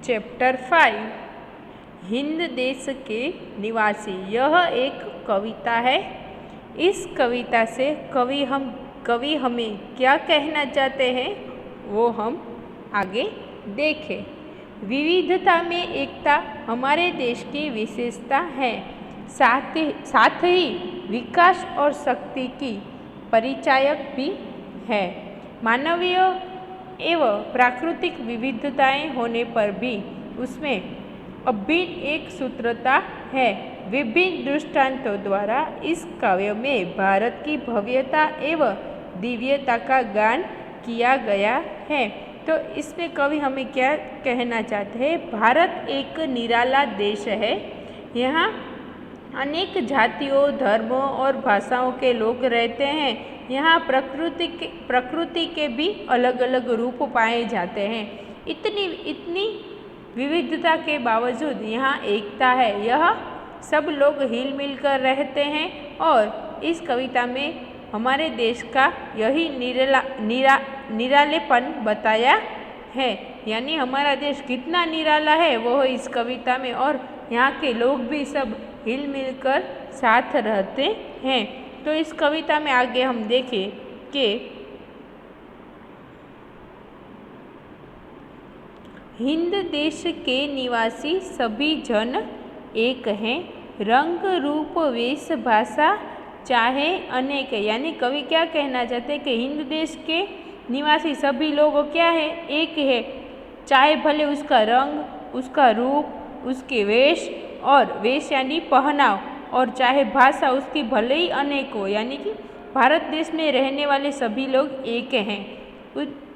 Chapter 5 Hind देश के निवासी। यह एक कविता है। इस कविता से कवि हमें क्या कहना चाहते हैं वो हम आगे देखें। विविधता में एकता हमारे देश की विशेषता है, साथ ही विकास और शक्ति की परिचायक भी है। मानवीय एवं प्राकृतिक विविधताएं होने पर भी उसमें अभिन्न एक सूत्रता है। विभिन्न दृष्टांतों द्वारा इस काव्य में भारत की भव्यता एवं दिव्यता का गान किया गया है। तो इसमें कवि हमें क्या कहना चाहते हैं? भारत एक निराला देश है। यहाँ अनेक जातियों, धर्मों और भाषाओं के लोग रहते हैं। यहाँ प्रकृति के भी अलग अलग रूप पाए जाते हैं। इतनी विविधता के बावजूद यहाँ एकता है। यह सब लोग हिल मिल कर रहते हैं और इस कविता में हमारे देश का यही निरालेपन बताया है। यानी हमारा देश कितना निराला है वो इस कविता में, और यहाँ के लोग भी सब हिल मिल कर साथ रहते हैं। तो इस कविता में आगे हम देखें कि हिंद देश के निवासी सभी जन एक हैं, रंग रूप वेश भाषा चाहे अनेक। यानी कवि क्या कहना चाहते हैं कि हिंद देश के निवासी सभी लोग क्या है? एक है। चाहे भले उसका रंग, उसका रूप, उसके वेश, और वेश यानी पहनाव, और चाहे भाषा उसकी भले ही अनेक हो। यानी कि भारत देश में रहने वाले सभी लोग एक हैं।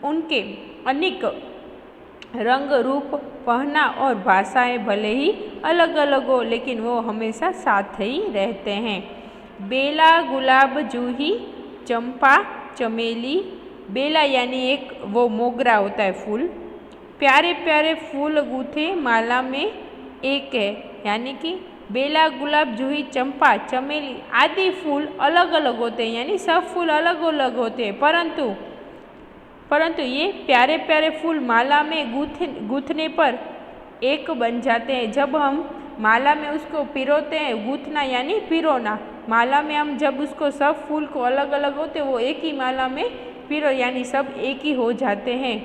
उनके अनेक रंग, रूप, पहना और भाषाएं भले ही अलग अलग हो, लेकिन वो हमेशा साथ ही रहते हैं। बेला, गुलाब, जूही, चंपा, चमेली। बेला यानी एक वो मोगरा होता है फूल। प्यारे प्यारे फूल गूथे माला में एक है। यानी कि बेला, गुलाब, जूही, चंपा, चमेली आदि फूल अलग अलग होते हैं। यानी सब फूल अलग अलग होते हैं, परंतु ये प्यारे प्यारे फूल माला में गूंथने पर एक बन जाते हैं। जब हम माला में उसको पिरोते हैं, गूंथना यानी पिरोना, माला में हम जब उसको सब फूल को अलग अलग होते वो एक ही माला में पिरो, यानी सब एक ही हो जाते हैं।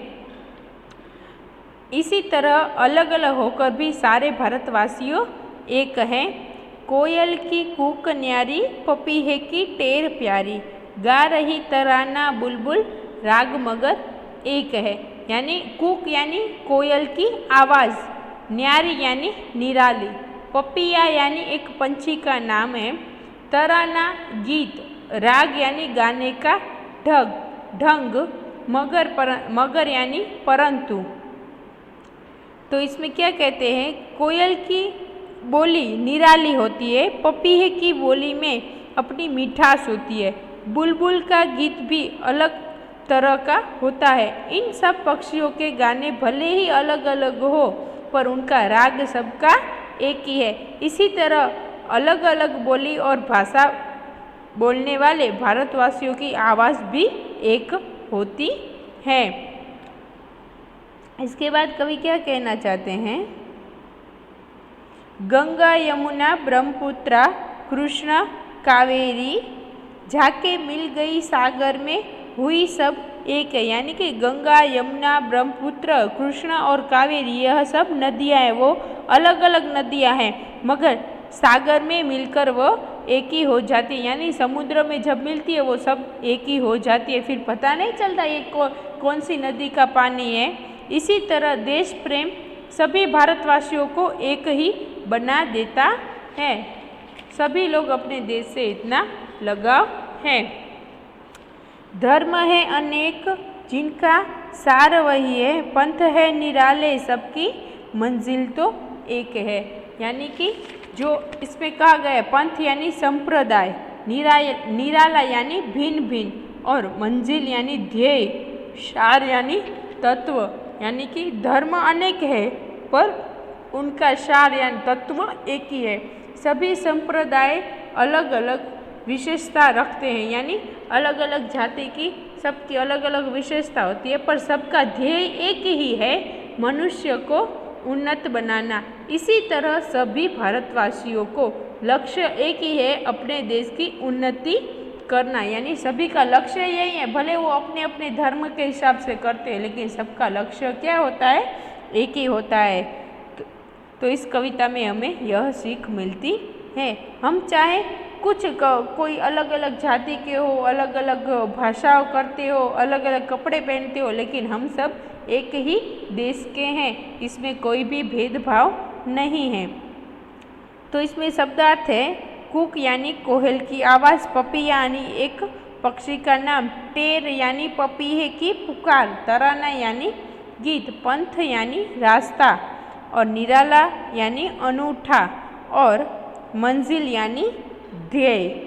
इसी तरह अलग अलग होकर भी सारे भारतवासियों एक हैं। कोयल की कूक न्यारी, पपीहे की टेर प्यारी, गा रही तराना बुलबुल, राग मगर एक है। यानी कूक यानी कोयल की आवाज़, न्यारी यानी निराली, पपिया यानी एक पंछी का नाम है, तराना गीत, राग यानी गाने का ढंग, मगर यानी परंतु। तो इसमें क्या कहते हैं? कोयल की बोली निराली होती है, पपीहे की बोली में अपनी मिठास होती है, बुलबुल का गीत भी अलग तरह का होता है। इन सब पक्षियों के गाने भले ही अलग अलग हो, पर उनका राग सबका एक ही है। इसी तरह अलग अलग बोली और भाषा बोलने वाले भारतवासियों की आवाज़ भी एक होती है। इसके बाद कवि क्या कहना चाहते हैं? गंगा, यमुना, ब्रह्मपुत्रा, कृष्ण, कावेरी, जाके मिल गई सागर में हुई सब एक है। यानी कि गंगा, यमुना, ब्रह्मपुत्र, कृष्ण और कावेरी यह सब नदियाँ हैं। वो अलग अलग नदियाँ हैं, मगर सागर में मिलकर वो एक ही हो जाती है। यानी समुद्र में जब मिलती है वो सब एक ही हो जाती है, फिर पता नहीं चलता ये कौन सी नदी का पानी है। इसी तरह देश प्रेम सभी भारतवासियों को एक ही बना देता है। सभी लोग अपने देश से इतना लगाव है। धर्म है अनेक जिनका सार वही है, पंथ है निराले सबकी मंजिल तो एक है। यानी कि जो इसमें कहा गया है, पंथ यानी संप्रदाय, निराला यानी भिन्न भिन्न, और मंजिल यानी ध्येय, सार यानी तत्व। यानी कि धर्म अनेक है पर उनका सार यानी तत्व एक ही है। सभी संप्रदाय अलग अलग विशेषता रखते हैं। यानी अलग अलग जाति की सबकी अलग अलग विशेषता होती है, पर सबका ध्येय एक ही है, मनुष्य को उन्नत बनाना। इसी तरह सभी भारतवासियों को लक्ष्य एक ही है, अपने देश की उन्नति करना। यानी सभी का लक्ष्य यही है, भले वो अपने अपने धर्म के हिसाब से करते हैं, लेकिन सबका लक्ष्य क्या होता है? एक ही होता है। तो इस कविता में हमें यह सीख मिलती है। हम चाहे कोई अलग अलग जाति के हो, अलग अलग भाषाओं करते हो, अलग अलग कपड़े पहनते हो, लेकिन हम सब एक ही देश के हैं, इसमें कोई भी भेदभाव नहीं है। तो इसमें शब्दार्थ है कूक यानी कोयल की आवाज़, पपिया यानी एक पक्षी का नाम, टेर यानी पपीहे की पुकार, तराना यानी गीत, पंथ यानी रास्ता, और निराला यानी अनूठा, और मंजिल यानी ध्येय।